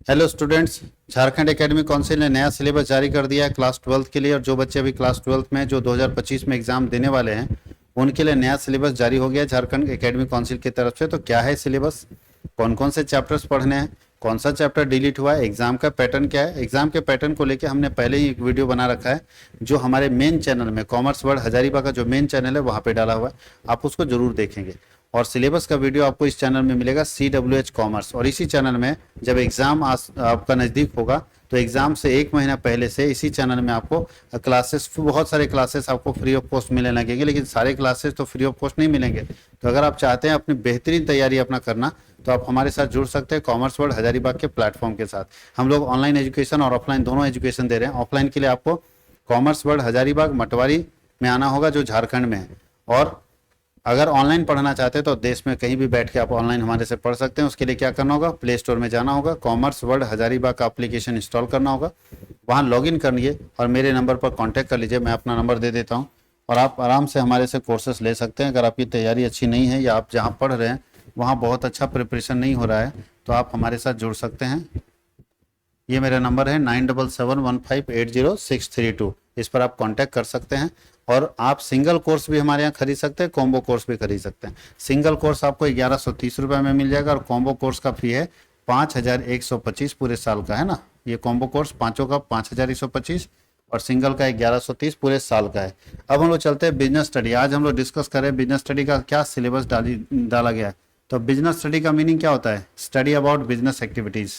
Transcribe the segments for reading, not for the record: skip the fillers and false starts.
Hello students. Jharkhand academic council ने नया syllabus जारी कर दिया है क्लास 12th के लिए। और जो बच्चे अभी क्लास 12th में जो 2025 में एग्जाम देने वाले हैं उनके लिए नया सिलेबस जारी हो गया है झारखंड एकेडमिक काउंसिल की तरफ से। तो क्या है सिलेबस, कौन कौन से चैप्टर्स पढ़ने हैं, कौन सा चैप्टर डिलीट हुआ है, एग्जाम का पैटर्न क्या है। एग्जाम के पैटर्न को लेकर हमने पहले ही एक वीडियो बना रखा है जो हमारे मेन चैनल में कॉमर्स वर्ल्ड हजारीबाग का जो मेन चैनल है वहाँ पे डाला हुआ है, आप उसको जरूर देखेंगे। और सिलेबस का वीडियो आपको इस चैनल में मिलेगा CWH कॉमर्स। और इसी चैनल में जब एग्ज़ाम आपका नज़दीक होगा तो एग्ज़ाम से एक महीना पहले से इसी चैनल में आपको क्लासेस, बहुत सारे क्लासेस आपको फ्री ऑफ कॉस्ट मिलने लगेंगे। लेकिन सारे क्लासेस तो फ्री ऑफ कॉस्ट नहीं मिलेंगे। तो अगर आप चाहते हैं अपनी बेहतरीन तैयारी अपना करना तो आप हमारे साथ जुड़ सकते हैं कॉमर्स वर्ल्ड हजारीबाग के प्लेटफॉर्म के साथ। हम लोग ऑनलाइन एजुकेशन और ऑफलाइन दोनों एजुकेशन दे रहे हैं। ऑफलाइन के लिए आपको कॉमर्स वर्ल्ड हजारीबाग मटवारी में आना होगा जो झारखंड में है। और अगर ऑनलाइन पढ़ना चाहते हैं तो देश में कहीं भी बैठ के आप ऑनलाइन हमारे से पढ़ सकते हैं। उसके लिए क्या करना होगा, प्ले स्टोर में जाना होगा, कॉमर्स वर्ल्ड हजारीबाग का एप्लीकेशन इंस्टॉल करना होगा, वहाँ लॉगिन करिए और मेरे नंबर पर कांटेक्ट कर लीजिए। मैं अपना नंबर दे देता हूँ और आप आराम से हमारे से कोर्सेस ले सकते हैं। अगर आपकी तैयारी अच्छी नहीं है या आप जहाँ पढ़ रहे हैं वहाँ बहुत अच्छा प्रिपरेशन नहीं हो रहा है तो आप हमारे साथ जुड़ सकते हैं। ये मेरा नंबर है 9771580632। इस पर आप कांटेक्ट कर सकते हैं। और आप सिंगल कोर्स भी हमारे यहाँ खरीद सकते हैं, कॉम्बो कोर्स भी खरीद सकते हैं। सिंगल कोर्स आपको 1130 रुपये में मिल जाएगा और कॉम्बो कोर्स का फी है 5125 पूरे साल का, है ना। ये कॉम्बो कोर्स पाँचों का 5125 और सिंगल का 1130 पूरे साल का है। अब हम लोग चलते हैं बिजनेस स्टडी। आज हम लोग डिस्कस करें बिजनेस स्टडी का क्या सिलेबस डाला गया है। तो बिजनेस स्टडी का मीनिंग क्या होता है, study about business activities.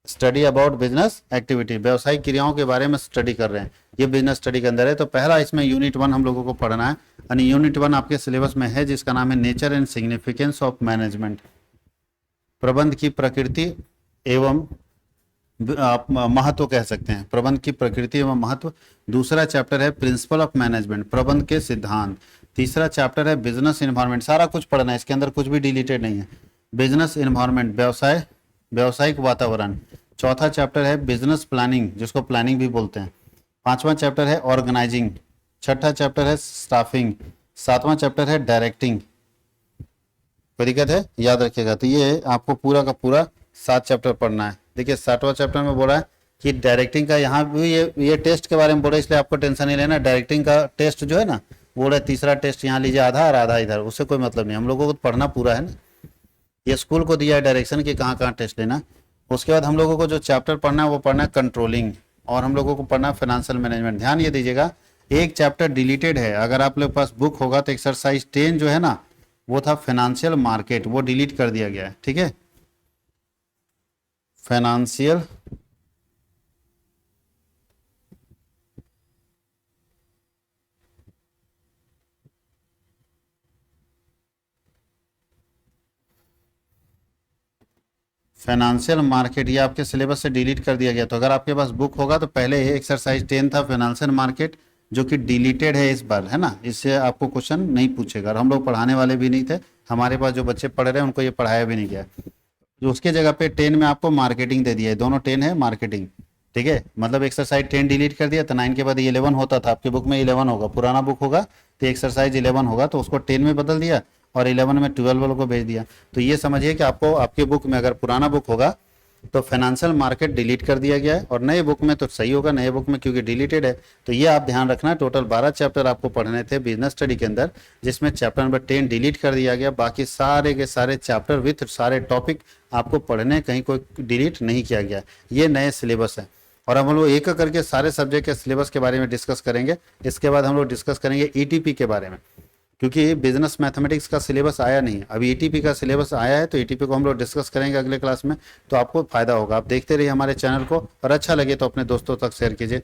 Study about business activity, व्यवसायिक क्रियाओं के बारे में स्टडी कर रहे हैं, ये बिजनेस स्टडी के अंदर है। तो पहला इसमें यूनिट 1 हम लोगों को पढ़ना है। यानी यूनिट 1 आपके सिलेबस में है जिसका नाम है nature and significance of management, प्रबंध की प्रकृति एवं आप महत्व कह सकते हैं, प्रबंध की प्रकृति एवं महत्व। दूसरा चैप्टर है प्रिंसिपल ऑफ मैनेजमेंट, प्रबंध के सिद्धांत। तीसरा चैप्टर है बिजनेस इन्वायरमेंट, सारा कुछ पढ़ना है, इसके अंदर कुछ भी डिलीटेड नहीं है। बिजनेस इन्वायरमेंट, व्यावसायिक वातावरण। चौथा चैप्टर है बिजनेस प्लानिंग, जिसको प्लानिंग भी बोलते हैं। पांचवा चैप्टर है ऑर्गेनाइजिंग। छठा चैप्टर है स्टाफिंग। सातवां चैप्टर है डायरेक्टिंग। कोई दिक्कत है, याद रखिएगा। तो ये आपको पूरा का पूरा 7 चैप्टर पढ़ना है। देखिए 7वां चैप्टर में बोला है कि डायरेक्टिंग का, यहाँ भी ये टेस्ट के बारे में बोला, इसलिए आपको टेंशन नहीं लेना। डायरेक्टिंग का टेस्ट जो है ना, बोल रहा है तीसरा टेस्ट यहाँ लीजिए आधा और आधा इधर, उससे कोई मतलब नहीं। हम लोगों को पढ़ना पूरा है ना, ये स्कूल को दिया है डायरेक्शन कि कहाँ कहाँ टेस्ट लेना। उसके बाद हम लोगों को जो चैप्टर पढ़ना है वो पढ़ना है कंट्रोलिंग, और हम लोगों को पढ़ना है फाइनेंशियल मैनेजमेंट। ध्यान ये दीजिएगा, एक चैप्टर डिलीटेड है। अगर आप लोग के पास बुक होगा तो एक्सरसाइज 10 जो है ना वो था फाइनेंशियल मार्केट, वो डिलीट कर दिया गया है, ठीक है। फाइनेंशियल फाइनेंशियल मार्केट, ये आपके सिलेबस से डिलीट कर दिया गया। तो अगर आपके पास बुक होगा तो पहले ये एक्सरसाइज 10 था फाइनेंशियल मार्केट, जो कि डिलीटेड है इस बार, है ना। इससे आपको क्वेश्चन नहीं पूछेगा और हम लोग पढ़ाने वाले भी नहीं थे। हमारे पास जो बच्चे पढ़ रहे हैं उनको ये पढ़ाया भी नहीं गया। जो उसके जगह पे 10 में आपको मार्केटिंग दे दिया है, दोनों 10 है मार्केटिंग, ठीक है। मतलब एक्सरसाइज 10 डिलीट कर दिया तो 9 के बाद 11 होता था। आपके बुक में 11 होगा, पुराना बुक होगा तो एक्सरसाइज 11 होगा, तो उसको 10 में बदल दिया और 11 में 12 वालों को भेज दिया। तो ये समझिए कि आपको आपके बुक में अगर पुराना बुक होगा तो फाइनेंशियल मार्केट डिलीट कर दिया गया है, और नए बुक में तो सही होगा, नए बुक में क्योंकि डिलीटेड है। तो ये आप ध्यान रखना। टोटल 12 चैप्टर आपको पढ़ने थे बिजनेस स्टडी के अंदर, जिसमें चैप्टर नंबर 10 डिलीट कर दिया गया। बाकी सारे के सारे चैप्टर विथ सारे टॉपिक आपको पढ़ने, कहीं कोई डिलीट नहीं किया गया। ये नए सिलेबस है। और हम लोग एक करके सारे सब्जेक्ट के सिलेबस के बारे में डिस्कस करेंगे। इसके बाद हम लोग डिस्कस करेंगे ETP के बारे में, क्योंकि बिजनेस मैथमेटिक्स का सिलेबस आया नहीं, अभी ETP का सिलेबस आया है। तो ETP को हम लोग डिस्कस करेंगे अगले क्लास में, तो आपको फायदा होगा। आप देखते रहिए हमारे चैनल को, और अच्छा लगे तो अपने दोस्तों तक शेयर कीजिए।